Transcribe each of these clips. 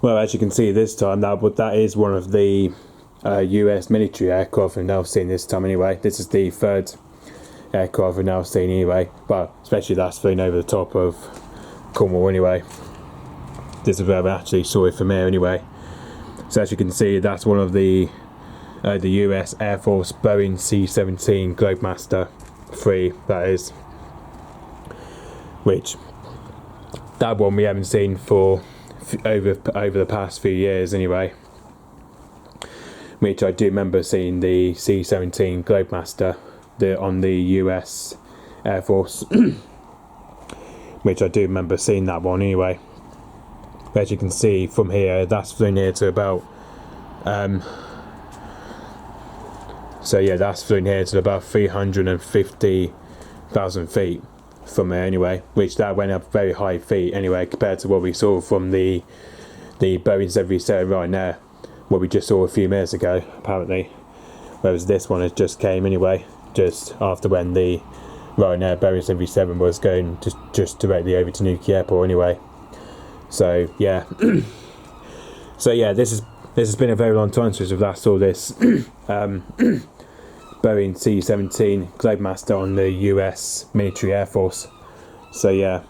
Well, as you can see this time, that is one of the US military aircraft we've now seen this time anyway. This is the third aircraft we've now seen anyway, but especially that's flown over the top of Cornwall anyway. This is where we actually saw it from here anyway. So as you can see, that's one of the US Air Force Boeing C-17 Globemaster 3, that is. Which, that one we haven't seen for over the past few years anyway. Which I do remember seeing the C-17 Globemaster on the US Air Force. Which I do remember seeing that one anyway. As you can see from here, that's flown here to about so yeah, that's flown here to about 350,000 feet from there anyway, which that went up very high feet anyway compared to what we saw from the Boeing 737 right there, what we just saw a few minutes ago apparently, whereas this one has just came anyway, just after when the Ryanair Boeing 737 was going just directly over to Newquay Airport anyway. So yeah, so yeah, this has been a very long time since we've last saw this Boeing C-17 Globemaster on the US Military Air Force. So yeah,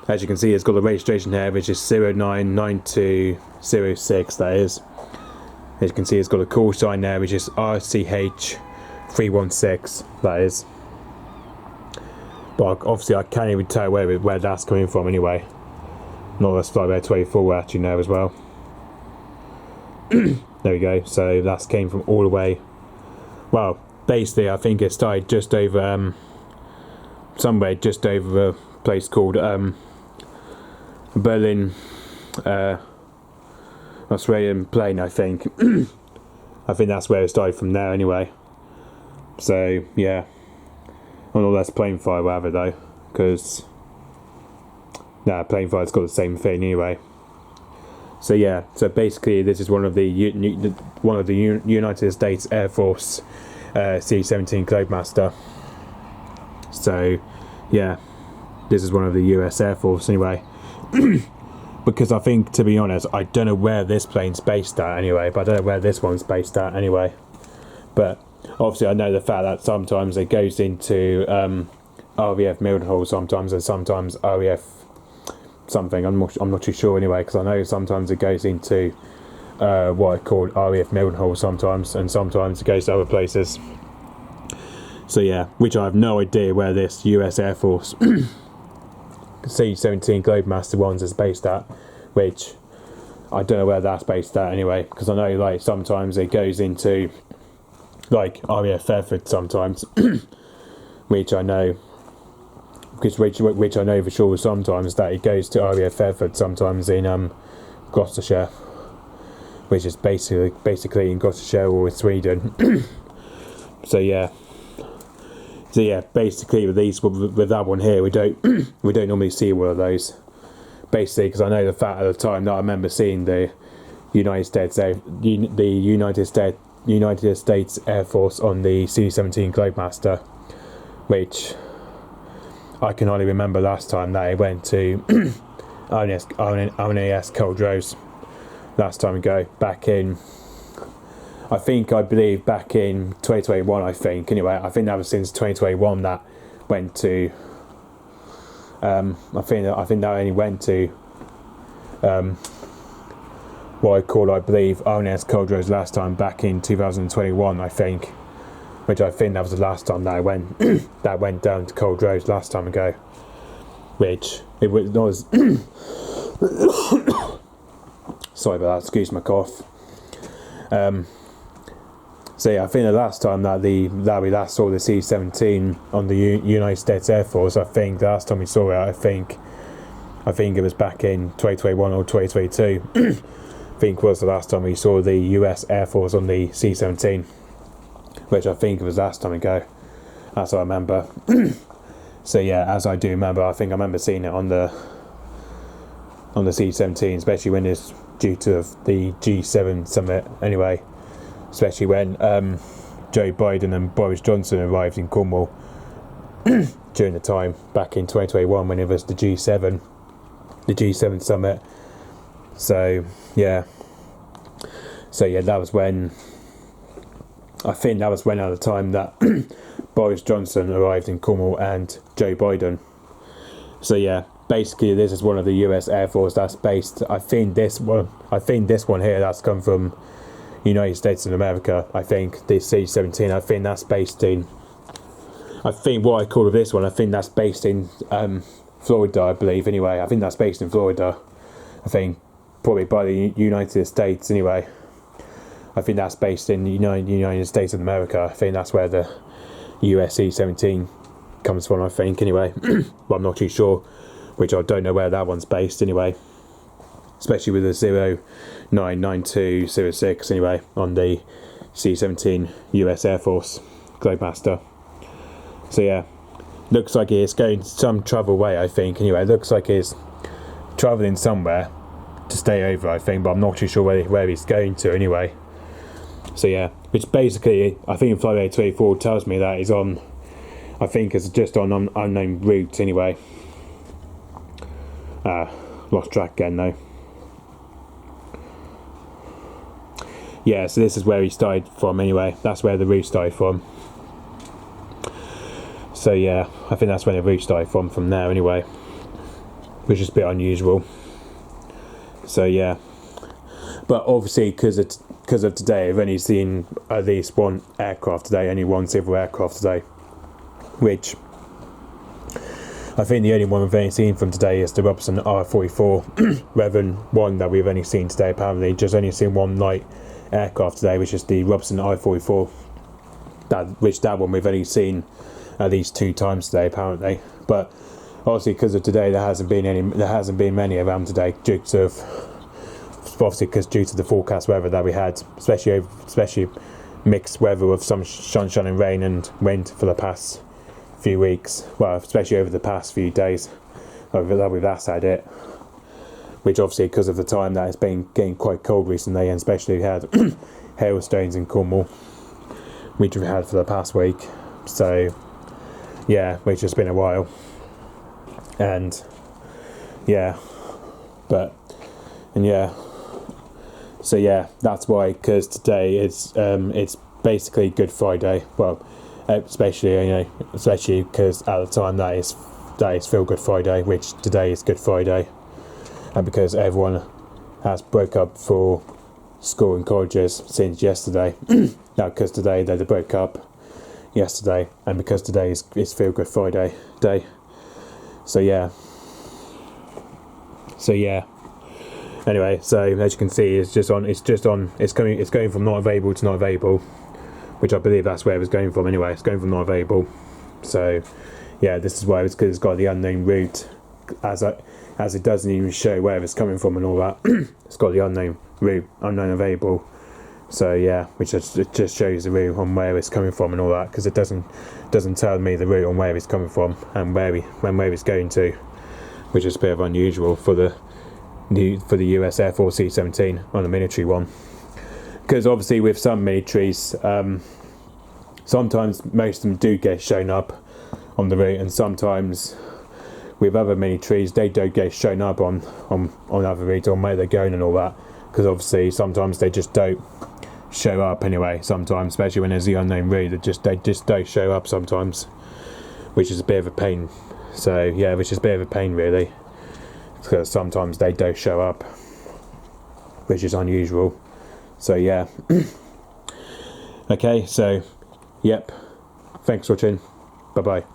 as you can see, it's got the registration here, which is 099206, that is. As you can see, it's got a call sign there, which is RCH316, that is. But obviously I can't even tell where that's coming from anyway. Northwest Flyway 24 actually now as well. There we go. So that came from all the way. Well, basically I think it started just over somewhere just over a place called Berlin Australian Plain, I think. I think that's where it started from there anyway. So yeah, well, that's plane fire rather though, because plane fire's got the same thing anyway. So yeah, so basically this is one of the United States Air Force C-17 Globemaster. So yeah, this is one of the US Air Force anyway. Because I think, to be honest, I don't know where this plane's based at anyway, but I don't know where this one's based at anyway. But obviously I know the fact that sometimes it goes into RAF Mildenhall sometimes, and sometimes RAF something. I'm not too sure anyway, because I know sometimes it goes into what I call RAF Mildenhall sometimes, and sometimes it goes to other places. So yeah, which I have no idea where this US Air Force C-17 Globemaster ones is based at, which I don't know where that's based at anyway, because I know like sometimes it goes into like RAF Fairford sometimes, which I know, which I know for sure sometimes that it goes to RAF Fairford sometimes in Gloucestershire, which is basically in Gloucestershire or in Sweden. So yeah, basically with that one here, we don't normally see one of those. Basically, because I know the fact at the time that I remember seeing the United States Air Force on the C-17 Globemaster, which I can only remember last time that it went to RNAS Culdrose last time ago, back in, I believe back in 2021, I think that was since 2021 that went to I think that only went to what I believe RNAS Culdrose last time back in 2021, I think, which I think that was the last time that I went that went down to Culdrose last time ago, which it was sorry about that, excuse my cough. So yeah, I think the last time that we last saw the C-17 on the United States Air Force, I think the last time we saw it, I think it was back in 2021 or 2022. I think was the last time we saw the US Air Force on the C-17, which I think it was last time ago. That's what I remember. So yeah, as I do remember, I think I remember seeing it on the C-17, especially when it's due to the G7 summit anyway. Especially when Joe Biden and Boris Johnson arrived in Cornwall during the time back in 2021 when it was the G7 summit. So yeah, that was when, I think that was when at the time that Boris Johnson arrived in Cornwall and Joe Biden. So yeah, basically this is one of the US Air Force that's based, I think this one here that's come from United States of America. I think this C-17, I think that's based in, I think what I call this one, I think that's based in Florida, I believe anyway. I think that's based in Florida. I think probably by the United States anyway. I think that's based in the United States of America. I think that's where the US C-17 comes from, I think anyway. But I'm not too sure, which I don't know where that one's based anyway. Especially with the 099206 anyway on the C-17 US Air Force Globemaster. So yeah, looks like it's going some travel way, I think anyway. It looks like it's travelling somewhere to stay over, I think, but I'm not too sure where he's going to anyway. So yeah, which basically I think Flight 824 tells me that he's on, I think it's just on unknown route anyway. Lost track again though. Yeah, so this is where he started from anyway. That's where the route started from. So yeah, I think that's where the route started from there anyway, which is a bit unusual. So yeah, but obviously because of today, I've only seen at least one aircraft today, only one civil aircraft today, which I think the only one we've only seen from today is the Robson R44, rather than one that we've only seen today. Apparently, just only seen one light aircraft today, which is the Robson R44. That one we've only seen at least 2 times today, apparently. But obviously, because of today, there hasn't been many around today, due to the forecast weather that we had, especially mixed weather with some sunshine and rain and wind for the past few weeks. Well, especially over the past few days that we've had it. Which obviously, because of the time that it's been getting quite cold recently, and especially we had hailstones in Cornwall, which we've had for the past week. So yeah, which has been a while. And yeah, so yeah, that's why, because today it's basically Good Friday. Well, especially because at the time that is Feel Good Friday, which today is Good Friday, and because everyone has broke up for school and colleges since yesterday. Now, because today they broke up yesterday, and because today is Feel Good Friday day. So yeah. Anyway, so as you can see, it's going from not available to not available, which I believe that's where it's going from anyway. It's going from not available. So yeah, this is why it's because it's got the unknown route, as it doesn't even show where it's coming from and all that. It's got the unknown route, unknown available. So yeah, which it just shows the route on where it's coming from and all that, because it doesn't tell me the route on where it's coming from and where it's going to, which is a bit of unusual for the US Air Force C-17 on a military one. Because obviously with some militaries, sometimes most of them do get shown up on the route, and sometimes with other militaries they don't get shown up on other routes, on where they're going and all that, because obviously sometimes they just don't show up anyway. Sometimes, especially when there's the unknown route, they just don't show up sometimes, which is a bit of a pain. So yeah, which is a bit of a pain really, because sometimes they don't show up, which is unusual. So yeah. Okay, so yep, thanks for watching, bye bye.